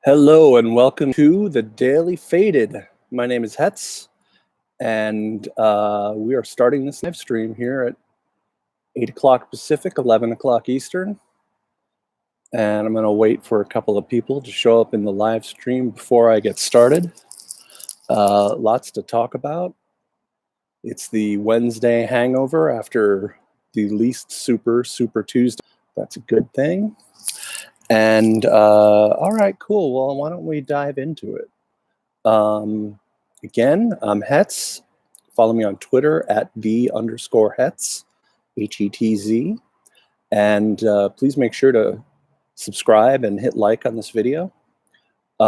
Hello and welcome to the Daily Faded. My name is Hetz, and we are starting this live stream here at 8 o'clock Pacific, 11 o'clock Eastern. And I'm going to wait for a couple of people to show up in the live stream before I get started. Lots to talk about. It's the Wednesday hangover after the least super Tuesday. That's a good thing. And all right, cool. Well, why don't we dive into it? Again, I'm Hetz. Follow me on Twitter at @the_Hetz, Hetz. And please make sure to subscribe and hit like on this video. We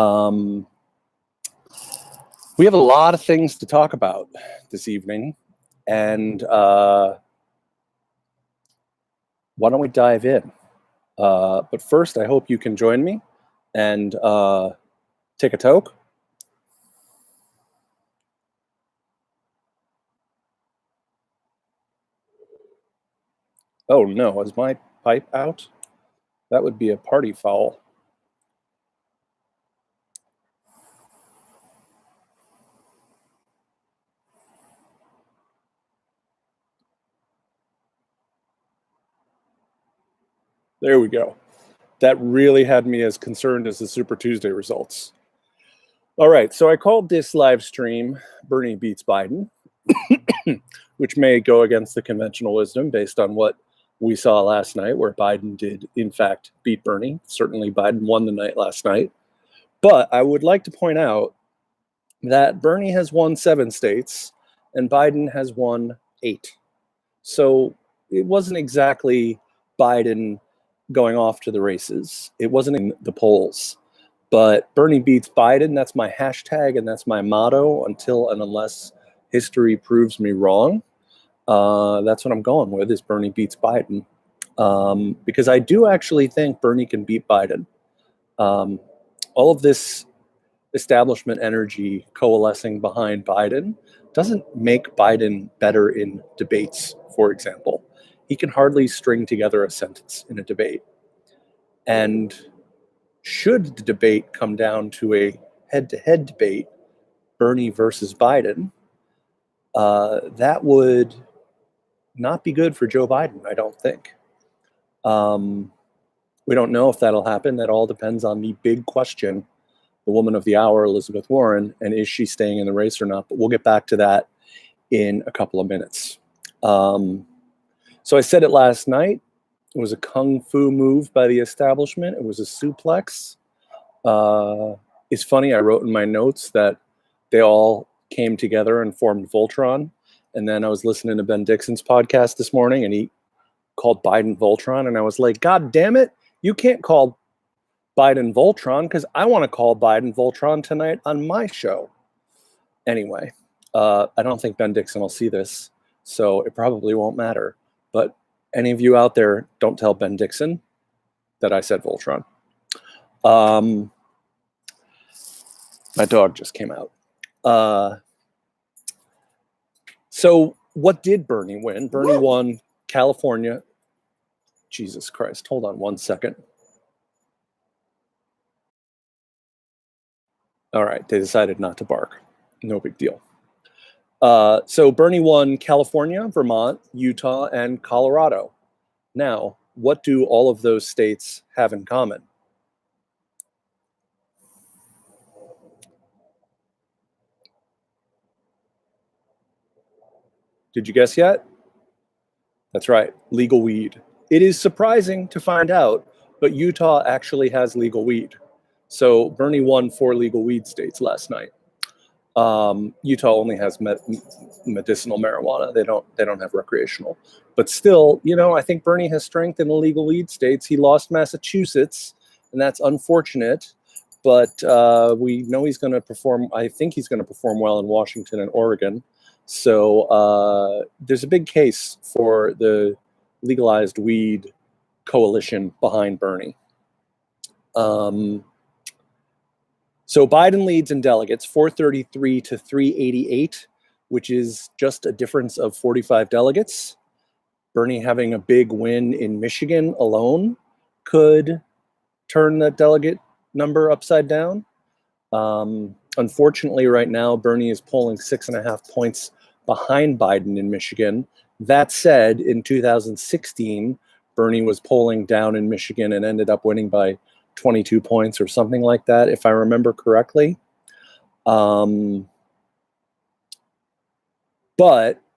have a lot of things to talk about this evening. And why don't we dive in? But first, I hope you can join me and take a toke. Oh no, is my pipe out? That would be a party foul. There we go. That really had me as concerned as the Super Tuesday results. All right, so I called this live stream Bernie Beats Biden, which may go against the conventional wisdom based on what we saw last night, where Biden did, in fact, beat Bernie. Certainly, Biden won the night last night. But I would like to point out that Bernie has won 7 states and Biden has won 8. So it wasn't exactly Biden going off to the races. It wasn't in the polls. But Bernie beats Biden, that's my hashtag and that's my motto until and unless history proves me wrong. That's what I'm going with, is Bernie beats Biden. Because I do actually think Bernie can beat Biden. All of this establishment energy coalescing behind Biden doesn't make Biden better in debates, for example. He can hardly string together a sentence in a debate. And should the debate come down to a head-to-head debate, Bernie versus Biden, that would not be good for Joe Biden, I don't think. We don't know if that'll happen. That all depends on the big question, the woman of the hour, Elizabeth Warren, and is she staying in the race or not? But we'll get back to that in a couple of minutes. So I said it last night. It was a kung fu move by the establishment. It was a suplex. It's funny, I wrote in my notes that they all came together and formed Voltron. And then I was listening to Ben Dixon's podcast this morning, and he called Biden Voltron. And I was like, God damn it, you can't call Biden Voltron, because I want to call Biden Voltron tonight on my show. Anyway, I don't think Ben Dixon will see this, so it probably won't matter. But any of you out there, don't tell Ben Dixon that I said Voltron. My dog just came out. So what did Bernie win? Bernie won California. Jesus Christ, hold on one second. All right, they decided not to bark. No big deal. So Bernie won California, Vermont, Utah, and Colorado. Now, what do all of those states have in common? Did you guess yet? That's right, legal weed. It is surprising to find out, but Utah actually has legal weed. So Bernie won 4 legal weed states last night. Utah only has medicinal marijuana. They don't have recreational. But still, you know, I think Bernie has strength in the legal weed states. He lost Massachusetts, and that's unfortunate. But we know he's going to perform. I think he's going to perform well in Washington and Oregon. So there's a big case for the legalized weed coalition behind Bernie. So Biden leads in delegates, 433 to 388, which is just a difference of 45 delegates. Bernie having a big win in Michigan alone could turn that delegate number upside down. Unfortunately, right now, Bernie is polling 6.5 points behind Biden in Michigan. That said, in 2016, Bernie was polling down in Michigan and ended up winning by 22 points or something like that, if I remember correctly. But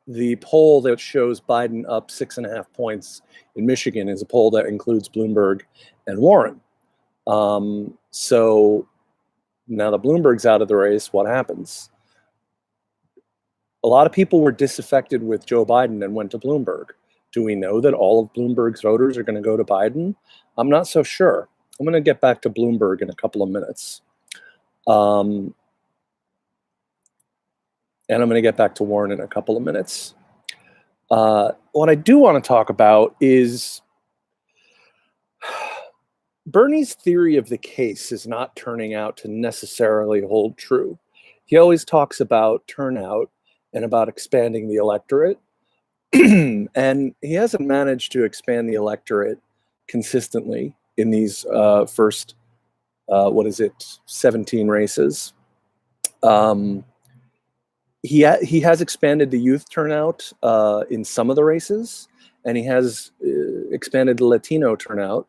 the poll that shows Biden up 6.5 points in Michigan is a poll that includes Bloomberg and Warren. So now that Bloomberg's out of the race, what happens? A lot of people were disaffected with Joe Biden and went to Bloomberg. Do we know that all of Bloomberg's voters are going to go to Biden? I'm not so sure. I'm going to get back to Bloomberg in a couple of minutes. And I'm going to get back to Warren in a couple of minutes. What I do want to talk about is Bernie's theory of the case is not turning out to necessarily hold true. He always talks about turnout and about expanding the electorate. And he hasn't managed to expand the electorate consistently in these first, 17 races. He has expanded the youth turnout in some of the races, and he has expanded the Latino turnout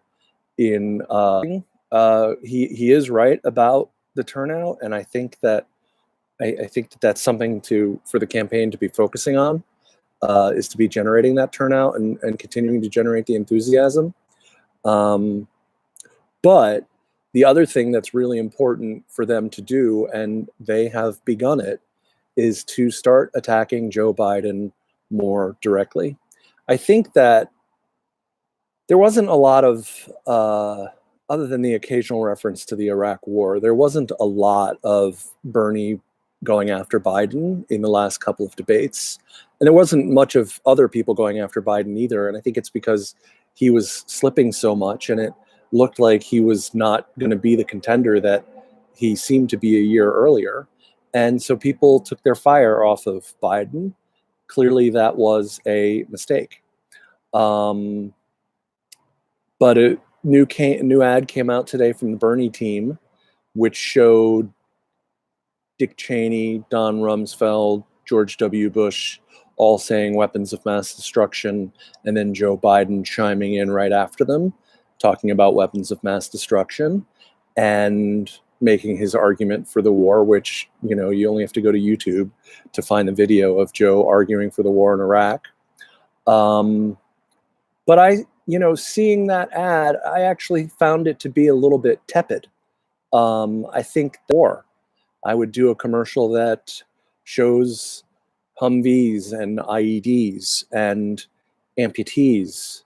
in he is right about the turnout, and I think that that's something for the campaign to be focusing on, is to be generating that turnout and continuing to generate the enthusiasm. But the other thing that's really important for them to do, and they have begun it, is to start attacking Joe Biden more directly. I think that there wasn't a lot of, other than the occasional reference to the Iraq War, there wasn't a lot of Bernie going after Biden in the last couple of debates. And there wasn't much of other people going after Biden either. And I think it's because he was slipping so much, and it looked like he was not going to be the contender that he seemed to be a year earlier. And so people took their fire off of Biden. Clearly, that was a mistake. But a new ad came out today from the Bernie team, which showed Dick Cheney, Don Rumsfeld, George W. Bush all saying weapons of mass destruction, and then Joe Biden chiming in right after them, talking about weapons of mass destruction and making his argument for the war, which, you only have to go to YouTube to find the video of Joe arguing for the war in Iraq. But seeing that ad, I actually found it to be a little bit tepid. I think I would do a commercial that shows Humvees and IEDs and amputees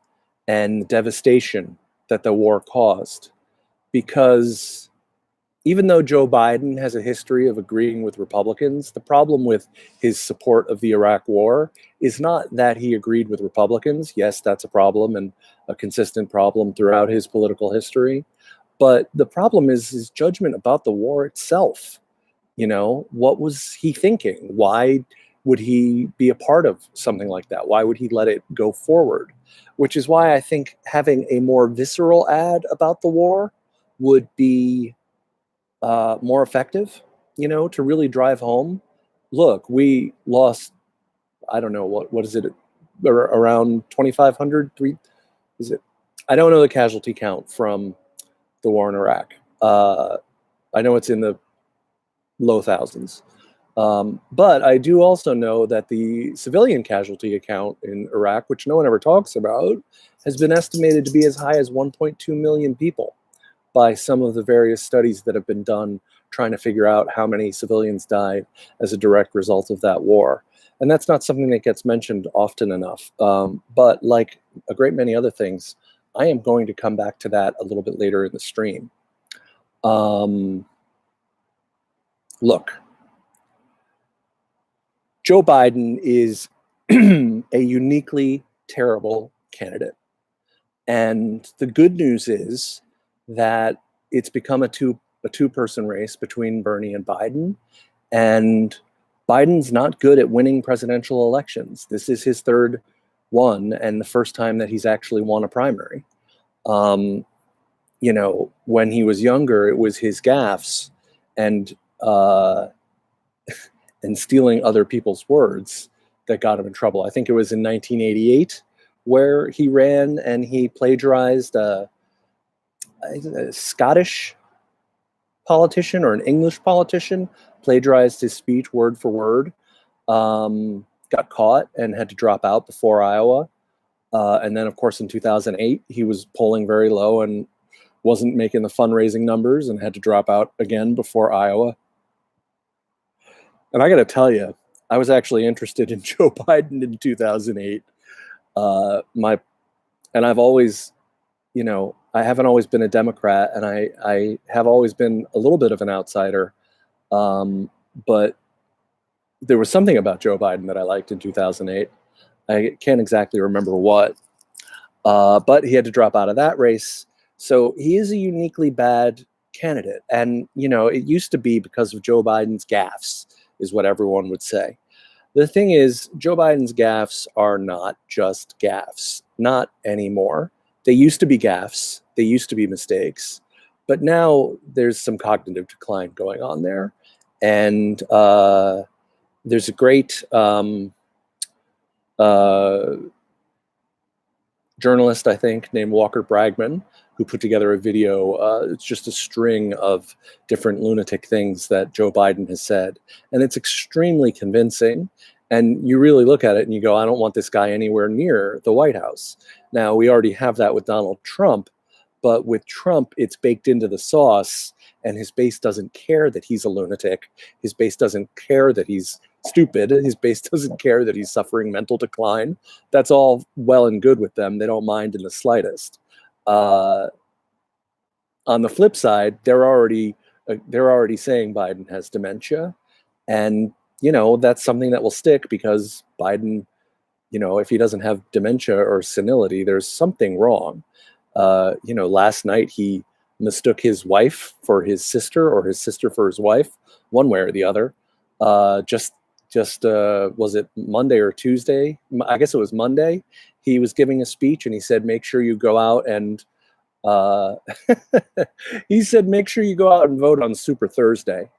and devastation that the war caused. Because even though Joe Biden has a history of agreeing with Republicans, the problem with his support of the Iraq war is not that he agreed with Republicans. Yes, that's a problem, and a consistent problem throughout his political history. But the problem is his judgment about the war itself. What was he thinking? Why would he be a part of something like that? Why would he let it go forward? Which is why I think having a more visceral ad about the war would be more effective, to really drive home. Look, we lost, I don't know, what is it, around 2,500? Is it? I don't know the casualty count from the war in Iraq. I know it's in the low thousands. But I do also know that the civilian casualty account in Iraq, which no one ever talks about, has been estimated to be as high as 1.2 million people by some of the various studies that have been done trying to figure out how many civilians died as a direct result of that war. And that's not something that gets mentioned often enough. But like a great many other things, I am going to come back to that a little bit later in the stream. Look, Joe Biden is a uniquely terrible candidate. And the good news is that it's become a two-person race between Bernie and Biden. And Biden's not good at winning presidential elections. This is his third one and the first time that he's actually won a primary. when he was younger, it was his gaffes and uh, and stealing other people's words that got him in trouble. I think it was in 1988 where he ran and he plagiarized a Scottish politician or an English politician, plagiarized his speech word for word, got caught and had to drop out before Iowa. And then, of course, in 2008, he was polling very low and wasn't making the fundraising numbers and had to drop out again before Iowa. And I got to tell you, I was actually interested in Joe Biden in 2008. And I've always, I haven't always been a Democrat, and I have always been a little bit of an outsider. But there was something about Joe Biden that I liked in 2008. I can't exactly remember what, but he had to drop out of that race. So he is a uniquely bad candidate. And, it used to be because of Joe Biden's gaffes, is what everyone would say. The thing is, Joe Biden's gaffes are not just gaffes, not anymore. They used to be gaffes, they used to be mistakes, but now there's some cognitive decline going on there. And there's a great journalist, I think, named Walker Bragman, who put together a video. It's just a string of different lunatic things that Joe Biden has said. And it's extremely convincing. And you really look at it and you go, I don't want this guy anywhere near the White House. Now, we already have that with Donald Trump, but with Trump, it's baked into the sauce, and his base doesn't care that he's a lunatic. His base doesn't care that he's stupid. His base doesn't care that he's suffering mental decline. That's all well and good with them. They don't mind in the slightest. On the flip side, they're already saying Biden has dementia, and that's something that will stick because Biden, if he doesn't have dementia or senility, there's something wrong. Last night he mistook his wife for his sister or his sister for his wife, one way or the other. Just was it Monday or Tuesday? I guess it was Monday. He was giving a speech and he said, make sure you go out and he said, make sure you go out and vote on Super Thursday.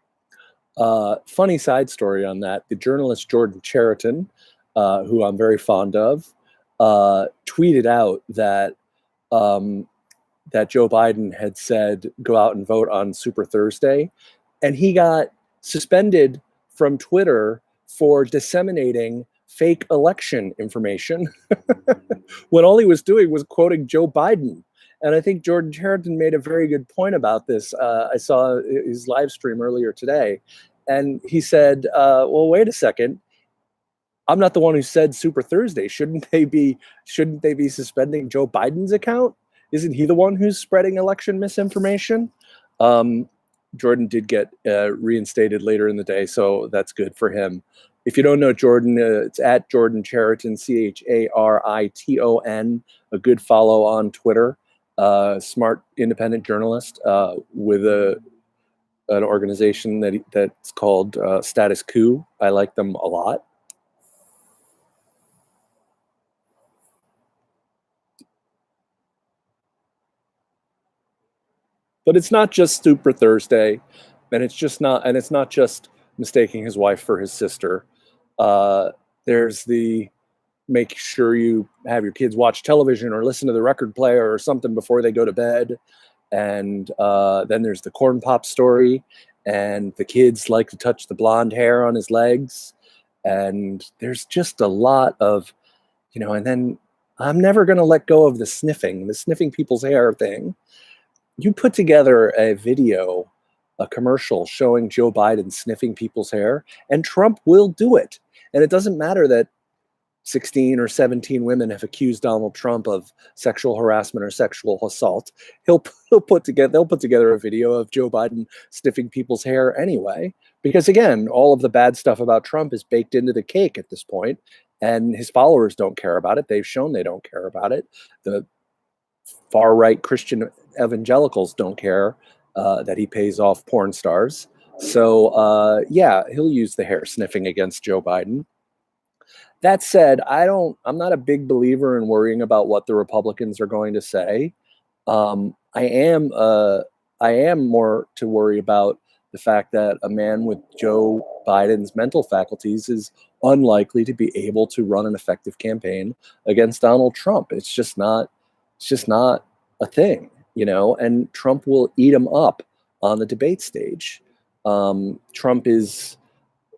Funny side story on that. The journalist Jordan Chariton, who I'm very fond of, tweeted out that that Joe Biden had said, go out and vote on Super Thursday. And he got suspended from Twitter for disseminating fake election information when all he was doing was quoting Joe Biden. And I think Jordan Chariton made a very good point about this. I saw his live stream earlier today. And he said, well, wait a second. I'm not the one who said Super Thursday. Shouldn't they be suspending Joe Biden's account? Isn't he the one who's spreading election misinformation? Jordan did get reinstated later in the day, so that's good for him. If you don't know Jordan, it's at Jordan Chariton, Chariton, a good follow on Twitter. Smart, independent journalist with an organization that's called Status Quo. I like them a lot. But it's not just Super Thursday, and it's not just mistaking his wife for his sister. There's the make sure you have your kids watch television or listen to the record player or something before they go to bed. And then there's the corn pop story, and the kids like to touch the blonde hair on his legs. And there's just a lot of, and then I'm never going to let go of the sniffing people's hair thing. You put together a video, a commercial showing Joe Biden sniffing people's hair, and Trump will do it. And it doesn't matter that 16 or 17 women have accused Donald Trump of sexual harassment or sexual assault. They'll put together a video of Joe Biden sniffing people's hair anyway, because again, all of the bad stuff about Trump is baked into the cake at this point, and his followers don't care about it. They've shown they don't care about it. The far-right Christian evangelicals don't care that he pays off porn stars. So yeah, he'll use the hair sniffing against Joe Biden. That said, I'm not a big believer in worrying about what the Republicans are going to say. I am more to worry about the fact that a man with Joe Biden's mental faculties is unlikely to be able to run an effective campaign against Donald Trump. It's just not a thing, and Trump will eat him up on the debate stage. Trump is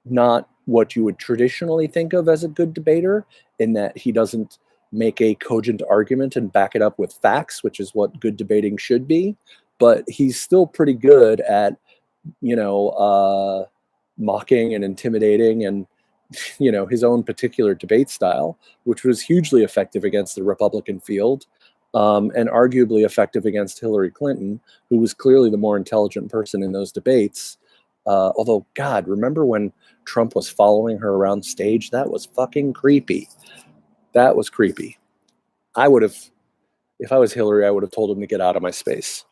not what you would traditionally think of as a good debater, in that he doesn't make a cogent argument and back it up with facts, which is what good debating should be. But he's still pretty good at, mocking and intimidating and, his own particular debate style, which was hugely effective against the Republican field, and arguably effective against Hillary Clinton, who was clearly the more intelligent person in those debates. Although, God, remember when Trump was following her around stage? That was fucking creepy. That was creepy. If I was Hillary, I would have told him to get out of my space.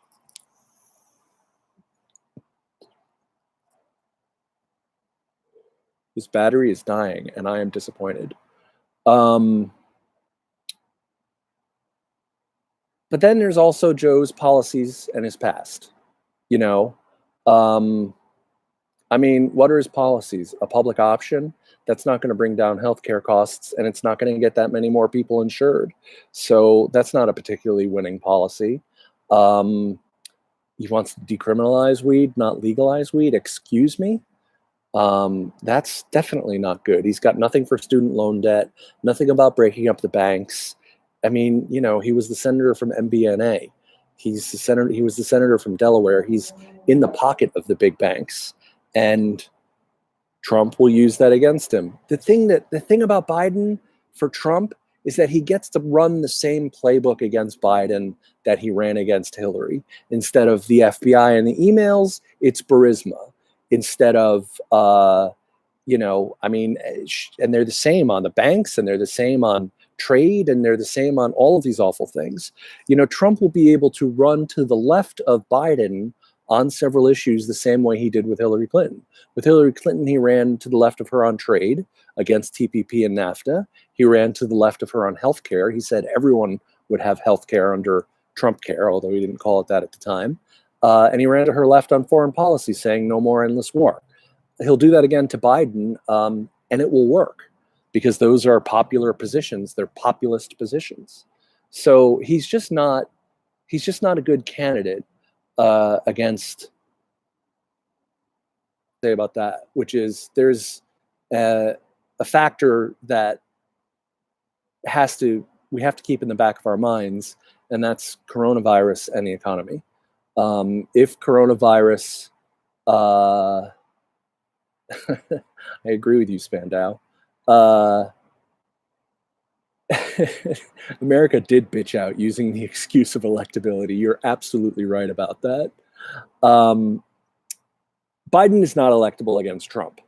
His battery is dying, and I am disappointed. But then there's also Joe's policies and his past. What are his policies? A public option? That's not going to bring down healthcare costs, and it's not going to get that many more people insured. So that's not a particularly winning policy. He wants to decriminalize weed, not legalize weed. Excuse me? That's definitely not good. He's got nothing for student loan debt, nothing about breaking up the banks. He was the senator from MBNA. He was the senator from Delaware. He's in the pocket of the big banks, and Trump will use that against him. The thing about Biden for Trump is that he gets to run the same playbook against Biden that he ran against Hillary. Instead of the FBI and the emails, it's Burisma. Instead of, and they're the same on the banks, and they're the same on trade, and they're the same on all of these awful things. Trump will be able to run to the left of Biden on several issues the same way he did with Hillary Clinton. With Hillary Clinton, he ran to the left of her on trade against TPP and NAFTA. He ran to the left of her on healthcare. He said everyone would have healthcare under Trump care, although he didn't call it that at the time. And he ran to her left on foreign policy, saying no more endless war. He'll do that again to Biden, and it will work, because those are popular positions. They're populist positions. So he's just not a good candidate against. Say about that, which is there's a factor that we have to keep in the back of our minds, and that's coronavirus and the economy. If coronavirus, I agree with you, Spandau. America did bitch out using the excuse of electability. You're absolutely right about that. Biden is not electable against Trump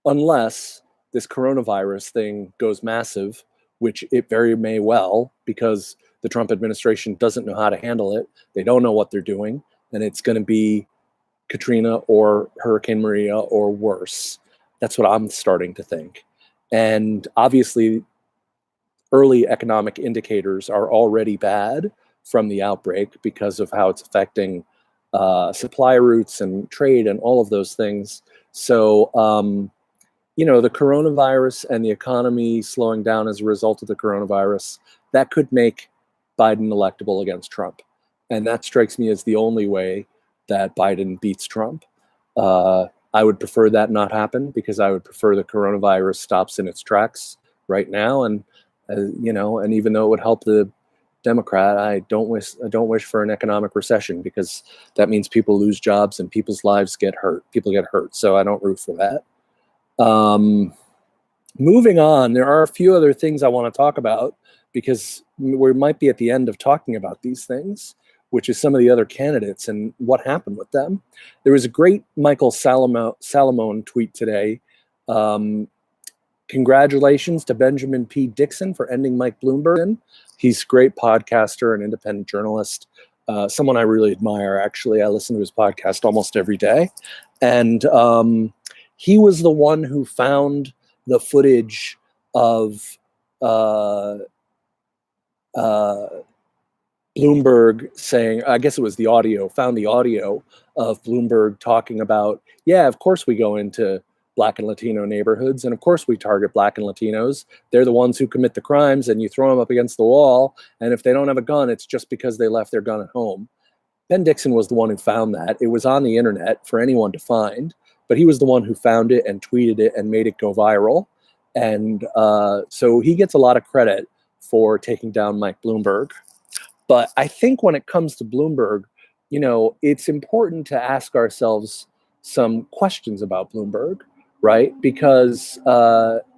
unless this coronavirus thing goes massive, which it very may well, because the Trump administration doesn't know how to handle it. They don't know what they're doing, and it's going to be Katrina or Hurricane Maria or worse. That's what I'm starting to think. And obviously, early economic indicators are already bad from the outbreak because of how it's affecting supply routes and trade and all of those things. So, the coronavirus and the economy slowing down as a result of the coronavirus, that could make Biden electable against Trump. And that strikes me as the only way that Biden beats Trump. I would prefer that not happen, because I would prefer the coronavirus stops in its tracks right now. And, and even though it would help the Democrat, I don't wish for an economic recession, because that means people lose jobs and people's lives get hurt. People get hurt. So I don't root for that. Moving on, there are a few other things I want to talk about, because we might be at the end of talking about these things, which is some of the other candidates and what happened with them. There was a great Michael Salamone tweet today. Congratulations to Benjamin P. Dixon for ending Mike Bloomberg. He's a great podcaster and independent journalist, someone I really admire, actually. I listen to his podcast almost every day. And he was the one who found the footage of Bloomberg saying, I guess it was the audio, found the audio of Bloomberg talking about, yeah, of course we go into Black and Latino neighborhoods, and of course we target Black and Latinos. They're the ones who commit the crimes, and you throw them up against the wall, and if they don't have a gun, it's just because they left their gun at home. Ben Dixon was the one who found that. It was on the internet for anyone to find, but he was the one who found it and tweeted it and made it go viral. And so he gets a lot of credit for taking down Mike Bloomberg. But I think when it comes to Bloomberg, you know, it's important to ask ourselves some questions about Bloomberg, right? Because,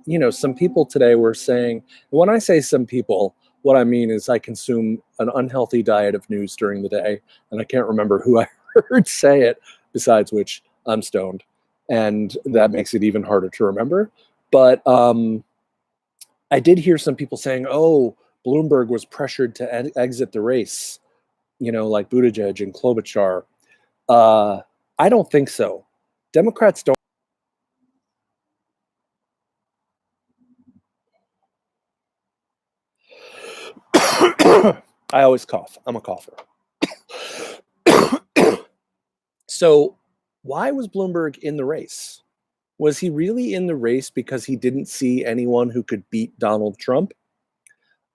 you know, some people today were saying, when I say some people, what I mean is I consume an unhealthy diet of news during the day, and I can't remember who I heard say it, besides which I'm stoned. And that makes it even harder to remember. But I did hear some people saying, oh, Bloomberg was pressured to exit the race, you know, like Buttigieg and Klobuchar. I don't think so. Democrats don't. I always cough. I'm a cougher. So why was Bloomberg in the race? Was he really in the race because he didn't see anyone who could beat Donald Trump?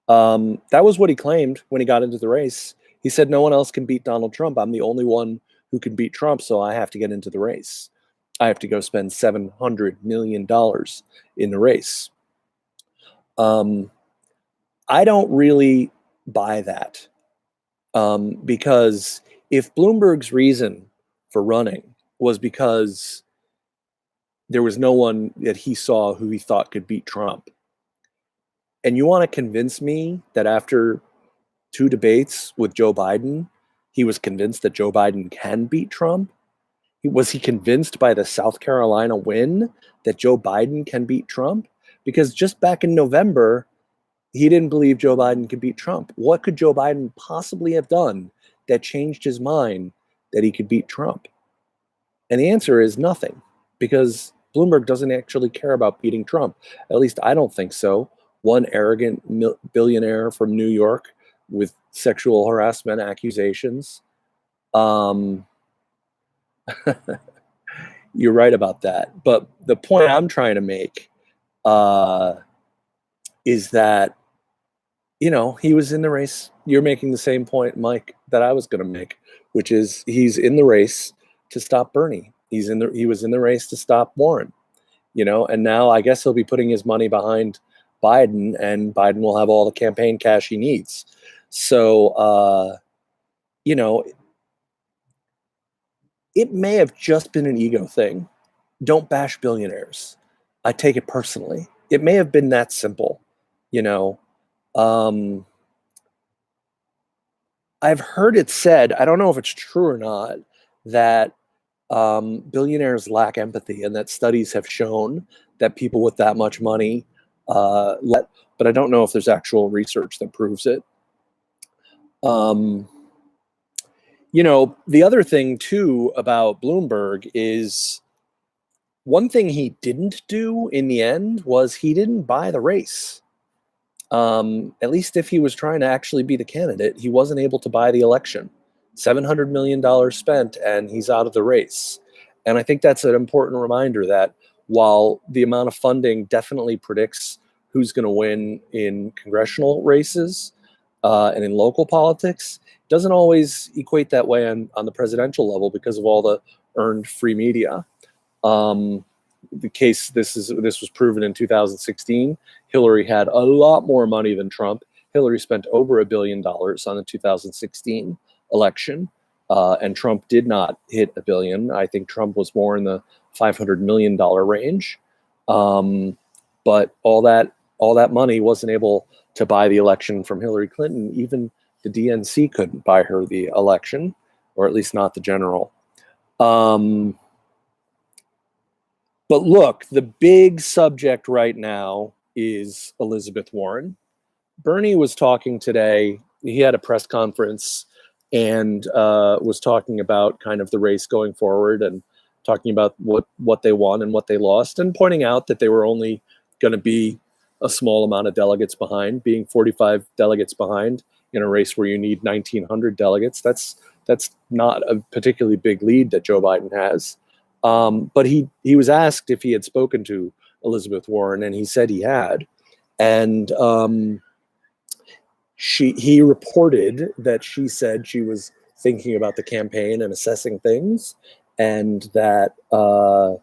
That was what he claimed when he got into the race. He said, no one else can beat Donald Trump. I'm the only one who can beat Trump, so I have to get into the race. I have to go spend $700 million in the race. I don't really buy that because if Bloomberg's reason for running was because there was no one that he saw who he thought could beat Trump, and you want to convince me that after 2 debates with Joe Biden, he was convinced that Joe Biden can beat Trump? Was he convinced by the South Carolina win that Joe Biden can beat Trump? Because just back in November, he didn't believe Joe Biden could beat Trump. What could Joe Biden possibly have done that changed his mind that he could beat Trump? And the answer is nothing, because Bloomberg doesn't actually care about beating Trump. At least I don't think so. One arrogant billionaire from New York with sexual harassment accusations. You're right about that. But the point I'm trying to make is that, you know, he was in the race. You're making the same point, Mike, that I was going to make, which is he's in the race to stop Bernie. He was in the race to stop Warren, you know, and now I guess he'll be putting his money behind Biden, and Biden will have all the campaign cash he needs. So, you know, it may have just been an ego thing. Don't bash billionaires. I take it personally. It may have been that simple, you know. I've heard it said, I don't know if it's true or not, that billionaires lack empathy, and that studies have shown that people with that much money but I don't know if there's actual research that proves it. You know, the other thing too about Bloomberg is one thing he didn't do in the end was he didn't buy the race. At least if he was trying to actually be the candidate, he wasn't able to buy the election. $700 million spent, and he's out of the race. And I think that's an important reminder that while the amount of funding definitely predicts who's going to win in congressional races and in local politics, it doesn't always equate that way on the presidential level because of all the earned free media. The case, this was proven in 2016. Hillary had a lot more money than Trump. Hillary spent over $1 billion on the 2016 election, and Trump did not hit $1 billion. I think Trump was more in the $500 million range. But all that money wasn't able to buy the election from Hillary Clinton. Even the DNC couldn't buy her the election, or at least not the general. But look, the big subject right now is Elizabeth Warren. Bernie was talking today. He had a press conference and was talking about kind of the race going forward and talking about what they won and what they lost, and pointing out that they were only going to be a small amount of delegates behind. Being 45 delegates behind in a race where you need 1,900 delegates. That's not a particularly big lead that Joe Biden has. But he was asked if he had spoken to Elizabeth Warren, and he said he had. And he reported that she said she was thinking about the campaign and assessing things, and that that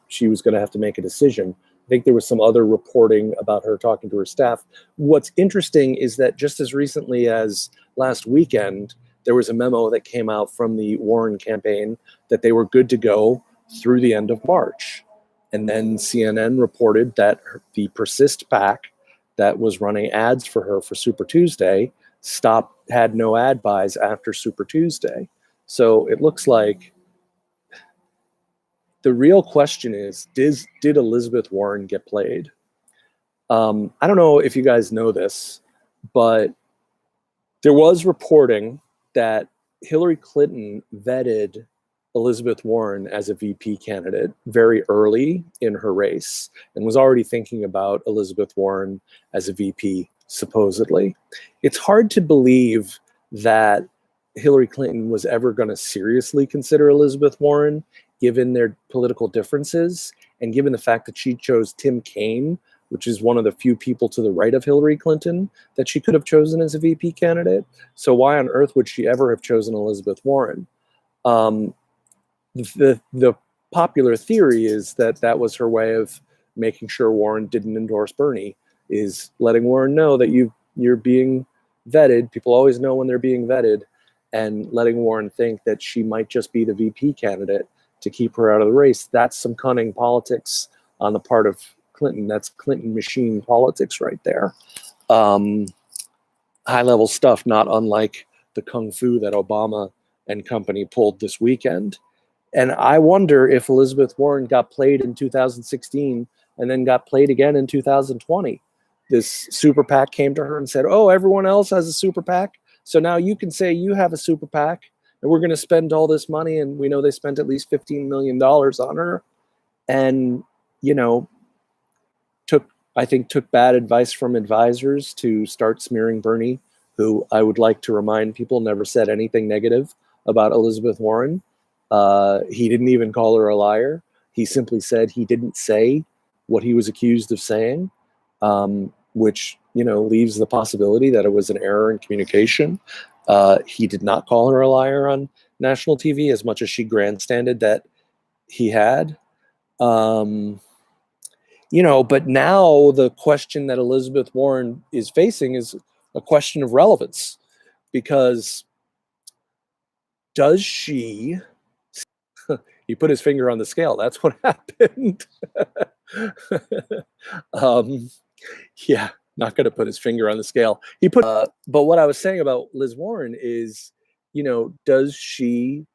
she was going to have to make a decision. I think there was some other reporting about her talking to her staff. What's interesting is that just as recently as last weekend, there was a memo that came out from the Warren campaign that they were good to go through the end of March. And then CNN reported that the Persist PAC that was running ads for her for Super Tuesday had no ad buys after Super Tuesday. So it looks like the real question is, did Elizabeth Warren get played? I don't know if you guys know this, but there was reporting that Hillary Clinton vetted Elizabeth Warren as a VP candidate very early in her race and was already thinking about Elizabeth Warren as a VP, supposedly. It's hard to believe that Hillary Clinton was ever going to seriously consider Elizabeth Warren, given their political differences and given the fact that she chose Tim Kaine, which is one of the few people to the right of Hillary Clinton that she could have chosen as a VP candidate. So why on earth would she ever have chosen Elizabeth Warren? The popular theory is that was her way of making sure Warren didn't endorse Bernie, is letting Warren know that you're being vetted. People always know when they're being vetted, and letting Warren think that she might just be the VP candidate to keep her out of the race. That's some cunning politics on the part of Clinton. That's Clinton machine politics right there. High-level stuff, not unlike the kung fu that Obama and company pulled this weekend. And I wonder if Elizabeth Warren got played in 2016 and then got played again in 2020. This super PAC came to her and said, oh, everyone else has a super PAC, so now you can say you have a super PAC, and we're going to spend all this money. And we know they spent at least $15 million on her. And, took bad advice from advisors to start smearing Bernie, who I would like to remind people never said anything negative about Elizabeth Warren. He didn't even call her a liar. He simply said he didn't say what he was accused of saying, which, leaves the possibility that it was an error in communication. He did not call her a liar on national TV as much as she grandstanded that he had. But now the question that Elizabeth Warren is facing is a question of relevance, because does she... He put his finger on the scale. That's what happened. Yeah, not going to put his finger on the scale. But what I was saying about Liz Warren is, is she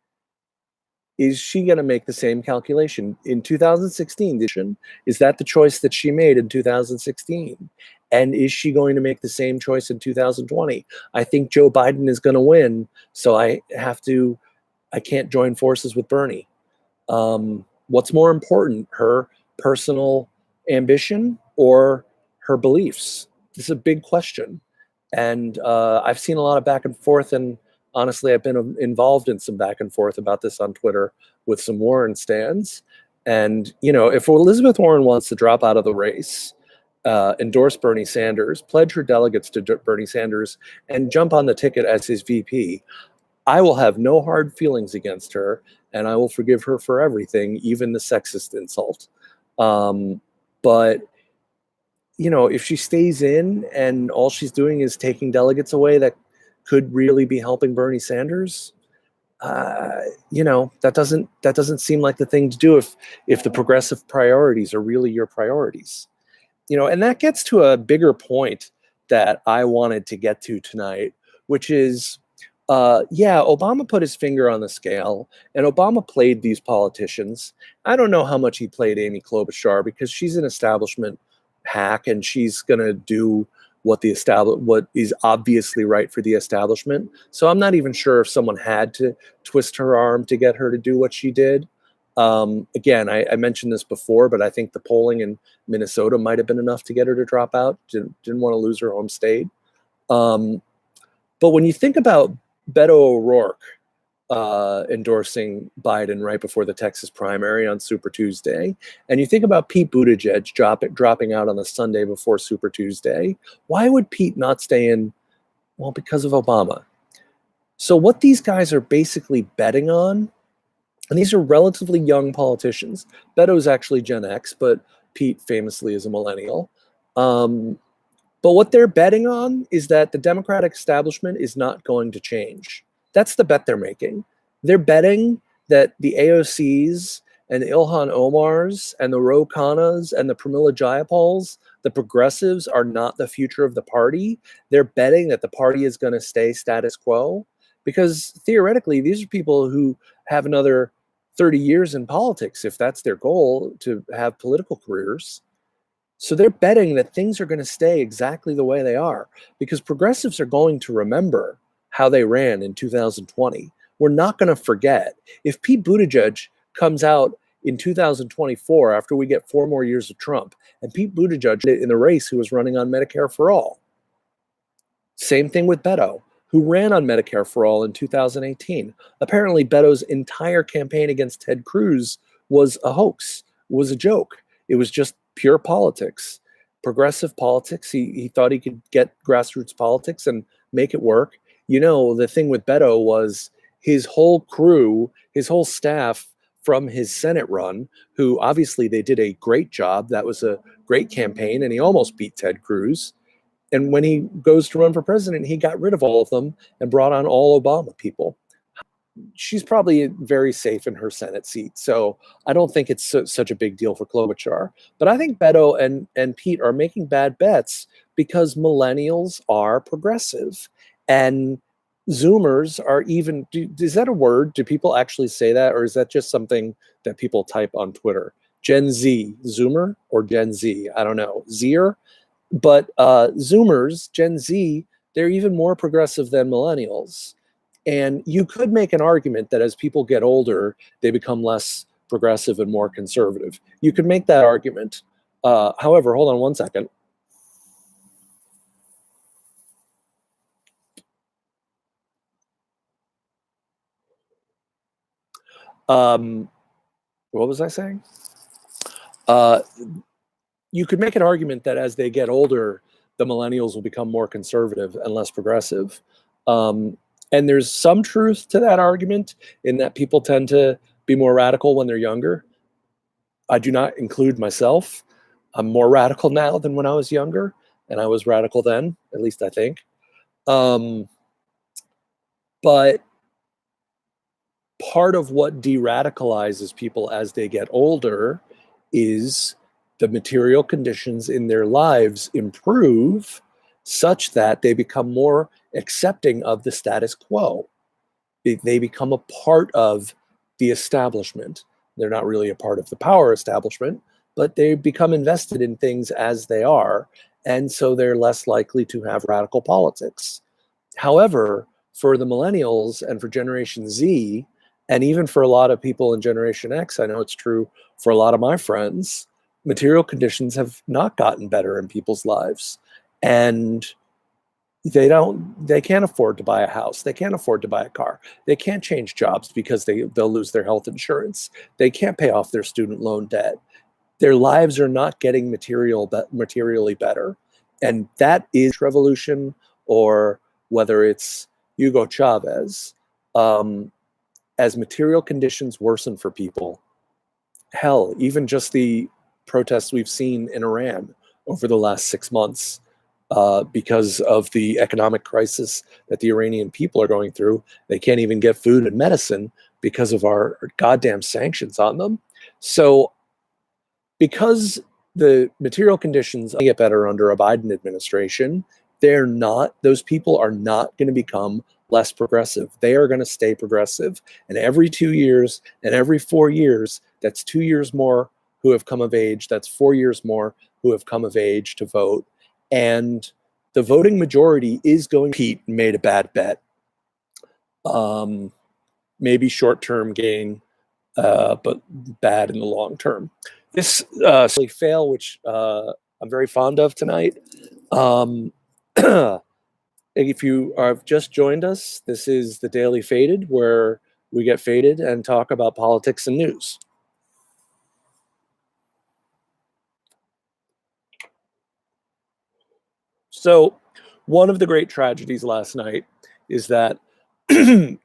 going to make the same calculation in 2016? Is that the choice that she made in 2016? And is she going to make the same choice in 2020? I think Joe Biden is going to win, so I can't join forces with Bernie. What's more important, her personal ambition or her beliefs? This is a big question. And I've seen a lot of back and forth, and honestly, I've been involved in some back and forth about this on Twitter with some Warren stands. And, if Elizabeth Warren wants to drop out of the race, endorse Bernie Sanders, pledge her delegates to Bernie Sanders, and jump on the ticket as his VP, I will have no hard feelings against her, and I will forgive her for everything, even the sexist insult. But, if she stays in and all she's doing is taking delegates away that could really be helping Bernie Sanders, that doesn't seem like the thing to do if the progressive priorities are really your priorities. And that gets to a bigger point that I wanted to get to tonight, which is, Obama put his finger on the scale, and Obama played these politicians. I don't know how much he played Amy Klobuchar, because she's an establishment hack, and she's going to do what is obviously right for the establishment. So I'm not even sure if someone had to twist her arm to get her to do what she did. Again, I mentioned this before, but I think the polling in Minnesota might have been enough to get her to drop out. Didn't want to lose her home state. But when you think about Beto O'Rourke endorsing Biden right before the Texas primary on Super Tuesday, and you think about Pete Buttigieg dropping out on the Sunday before Super Tuesday, why would Pete not stay in? Well, because of Obama. So what these guys are basically betting on, and these are relatively young politicians. Beto's actually Gen X, but Pete famously is a millennial. But what they're betting on is that the Democratic establishment is not going to change. That's the bet they're making. They're betting that the AOCs and the Ilhan Omars and the Ro Khannas and the Pramila Jayapals, the progressives, are not the future of the party. They're betting that the party is going to stay status quo because theoretically, these are people who have another 30 years in politics, if that's their goal, to have political careers. So they're betting that things are going to stay exactly the way they are because progressives are going to remember how they ran in 2020. We're not going to forget. If Pete Buttigieg comes out in 2024 after we get 4 more years of Trump, and Pete Buttigieg in the race who was running on Medicare for All. Same thing with Beto, who ran on Medicare for All in 2018. Apparently, Beto's entire campaign against Ted Cruz was a hoax, was a joke. It was just pure politics, progressive politics. He thought he could get grassroots politics and make it work. You know, the thing with Beto was his whole crew, his whole staff from his Senate run, who obviously they did a great job. That was a great campaign, and he almost beat Ted Cruz. And when he goes to run for president, he got rid of all of them and brought on all Obama people. She's probably very safe in her Senate seat. So I don't think it's such a big deal for Klobuchar. But I think Beto and Pete are making bad bets because millennials are progressive. And Zoomers are even, is that a word? Do people actually say that? Or is that just something that people type on Twitter? Gen Z, Zoomer or Gen Z? I don't know. Zer? But Zoomers, Gen Z, they're even more progressive than millennials. And you could make an argument that as people get older, they become less progressive and more conservative. You could make that argument. However, hold on one second. What was I saying? You could make an argument that as they get older, the millennials will become more conservative and less progressive. And there's some truth to that argument in that people tend to be more radical when they're younger. I do not include myself. I'm more radical now than when I was younger, and I was radical then, at least I think. But part of what de-radicalizes people as they get older is the material conditions in their lives improve such that they become more accepting of the status quo. They become a part of the establishment. They're not really a part of the power establishment, but they become invested in things as they are. And so they're less likely to have radical politics. However, for the millennials and for Generation Z, and even for a lot of people in Generation X, I know it's true for a lot of my friends, material conditions have not gotten better in people's lives. And they can't afford to buy a house. They can't afford to buy a car. They can't change jobs because they'll lose their health insurance. They can't pay off their student loan debt. Their lives are not getting materially better. And that is revolution, or whether it's Hugo Chavez, as material conditions worsen for people. Hell, even just the protests we've seen in Iran over the last 6 months, because of the economic crisis that the Iranian people are going through. They can't even get food and medicine because of our goddamn sanctions on them. So because the material conditions get better under a Biden administration, those people are not going to become less progressive. They are going to stay progressive. And every 2 years and every 4 years, that's 2 years more who have come of age. That's 4 years more who have come of age to vote. And the voting majority is going. Pete made a bad bet. Maybe short-term gain, but bad in the long term. This fail, which I'm very fond of tonight. If you have just joined us, this is the Daily Faded, where we get faded and talk about politics and news. So, one of the great tragedies last night is that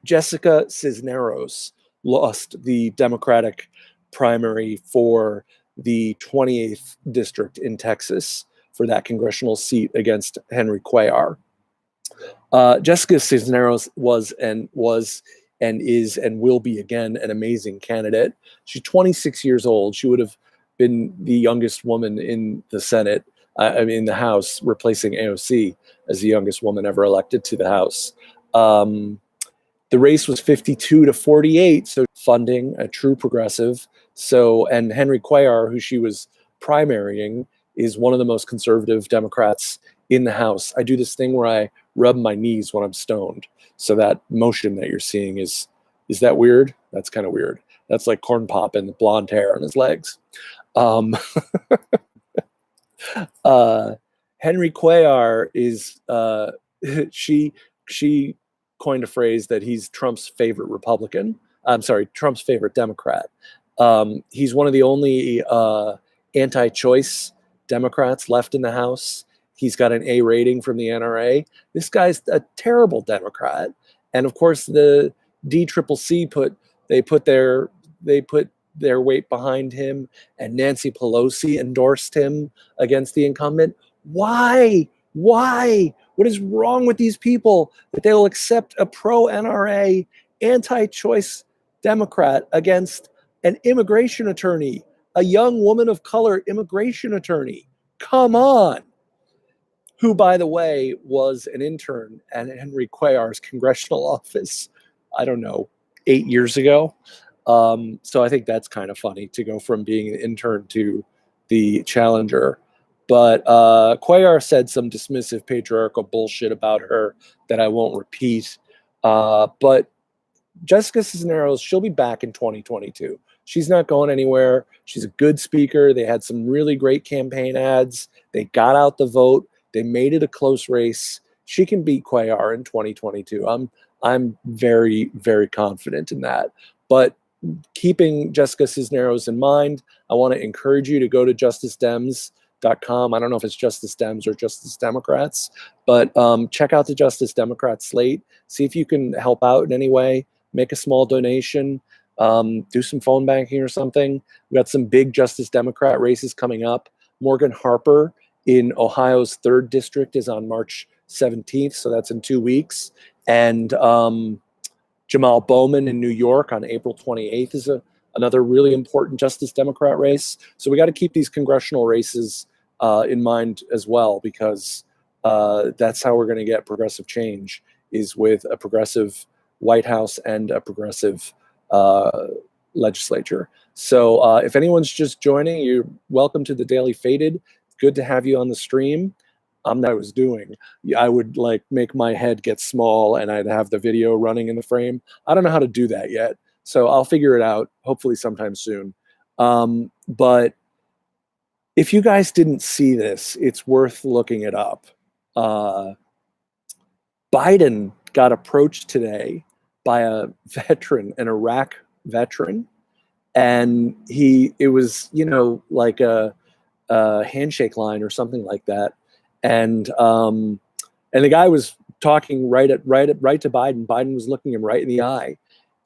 Jessica Cisneros lost the Democratic primary for the 28th district in Texas for that congressional seat against Henry Cuellar. Jessica Cisneros was and is and will be again an amazing candidate. She's 26 years old. She would have been the youngest woman in the Senate, in the House, replacing AOC as the youngest woman ever elected to the House. The race was 52 to 48, so funding, a true progressive. So, and Henry Cuellar, who she was primarying, is one of the most conservative Democrats in the House. I do this thing where I rub my knees when I'm stoned. So that motion that you're seeing is that weird? That's kind of weird. That's like Corn Pop and blonde hair on his legs. Henry Cuellar is she coined a phrase that he's Trump's favorite Republican. I'm sorry, Trump's favorite Democrat. He's one of the only anti-choice Democrats left in the House. He's got an A rating from the NRA. This guy's a terrible Democrat, and of course the DCCC put their weight behind him, and Nancy Pelosi endorsed him against the incumbent. Why? What is wrong with these people that they will accept a pro-NRA, anti-choice Democrat against an immigration attorney, a young woman of color immigration attorney? Come on. Who, by the way, was an intern at Henry Cuellar's congressional office, I don't know, 8 years ago. So I think that's kind of funny to go from being an intern to the challenger. But Cuellar said some dismissive patriarchal bullshit about her that I won't repeat. But Jessica Cisneros, she'll be back in 2022. She's not going anywhere. She's a good speaker. They had some really great campaign ads. They got out the vote. They made it a close race. She can beat Cuellar in 2022. I'm very, very confident in that. But keeping Jessica Cisneros in mind, I want to encourage you to go to justicedems.com. I don't know if it's Justice Dems or Justice Democrats, but check out the Justice Democrat slate. See if you can help out in any way. Make a small donation. Do some phone banking or something. We got some big Justice Democrat races coming up. Morgan Harper in Ohio's 3rd district is on March 17th, so that's in 2 weeks. And Jamal Bowman in New York on April 28th is another really important Justice Democrat race. So we got to keep these congressional races in mind as well, because that's how we're going to get progressive change, is with a progressive White House and a progressive legislature. So if anyone's just joining, you're welcome to the Daily Faded. Good to have you on the stream. That I was doing. I would like make my head get small and I'd have the video running in the frame. I don't know how to do that yet, so I'll figure it out hopefully sometime soon. But if you guys didn't see this, it's worth looking it up. Biden got approached today by a veteran, an Iraq veteran, and it was, like a handshake line or something like that. And the guy was talking right to Biden. Biden was looking him right in the eye,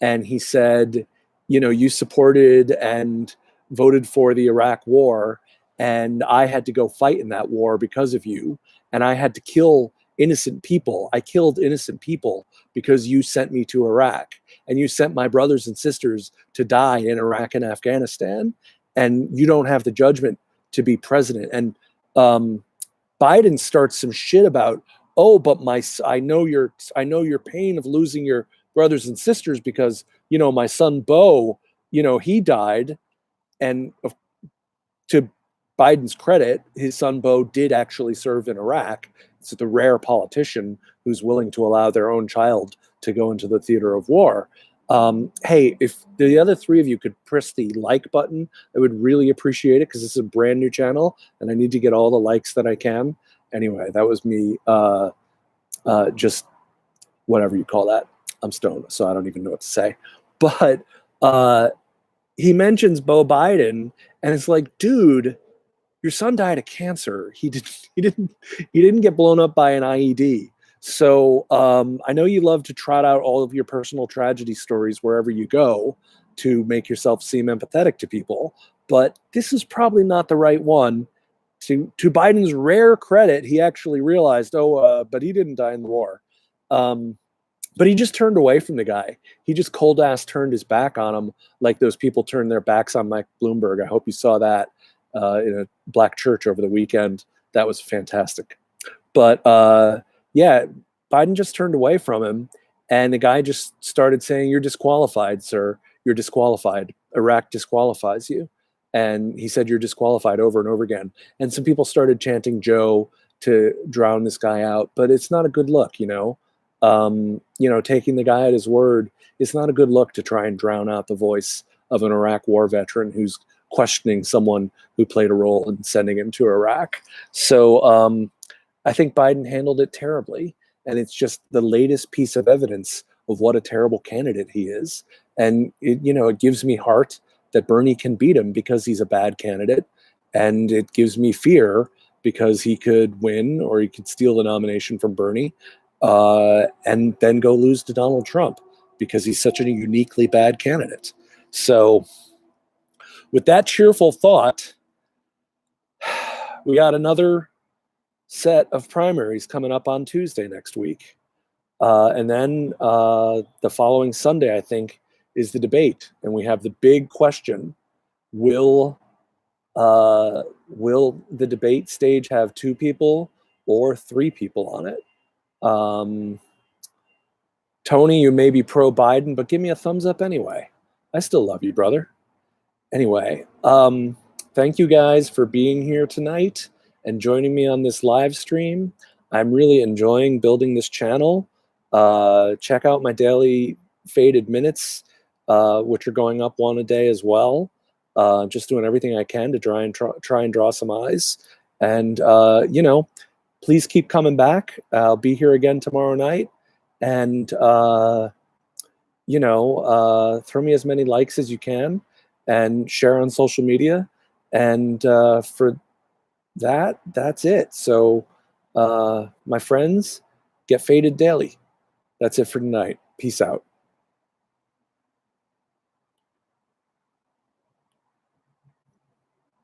and he said, you supported and voted for the Iraq war, and I had to go fight in that war because of you, and I had to kill innocent people. I killed innocent people because you sent me to Iraq, and you sent my brothers and sisters to die in Iraq and Afghanistan, and you don't have the judgment to be president. And Biden starts some shit about, but I know your pain of losing your brothers and sisters because, my son Beau, he died. And to Biden's credit, his son Beau did actually serve in Iraq. It's the rare politician who's willing to allow their own child to go into the theater of war. Hey, if the other 3 of you could press the like button, I would really appreciate it, because this is a brand new channel and I need to get all the likes that I can. Anyway, that was me just whatever you call that. I'm stoned, so I don't even know what to say. But he mentions Beau Biden, and it's like, dude, your son died of cancer. He didn't get blown up by an IED. So I know you love to trot out all of your personal tragedy stories wherever you go to make yourself seem empathetic to people, but this is probably not the right one. To Biden's rare credit, he actually realized, but he didn't die in the war. But he just turned away from the guy. He just cold ass turned his back on him, like those people turned their backs on Mike Bloomberg. I hope you saw that in a black church over the weekend. That was fantastic. But yeah, Biden just turned away from him, and the guy just started saying, "You're disqualified, sir. You're disqualified. Iraq disqualifies you." And he said, "You're disqualified," over and over again. And some people started chanting Joe to drown this guy out, but it's not a good look, you know. Taking the guy at his word is not a good look to try and drown out the voice of an Iraq war veteran who's questioning someone who played a role in sending him to Iraq. So I think Biden handled it terribly. And it's just the latest piece of evidence of what a terrible candidate he is. And it gives me heart that Bernie can beat him because he's a bad candidate. And it gives me fear because he could win or he could steal the nomination from Bernie and then go lose to Donald Trump because he's such a uniquely bad candidate. So with that cheerful thought, we got another set of primaries coming up on Tuesday next week. And then the following Sunday, I think, is the debate. And we have the big question, will the debate stage have 2 people or 3 people on it? Tony, you may be pro-Biden, but give me a thumbs up anyway. I still love you, brother. Anyway, thank you guys for being here tonight and joining me on this live stream. I'm really enjoying building this channel. Check out my daily faded minutes, which are going up one a day as well. Just doing everything I can to try and draw some eyes. And, please keep coming back. I'll be here again tomorrow night. And, throw me as many likes as you can and share on social media. And for that, that's it. So, my friends, get faded daily. That's it for tonight. Peace out.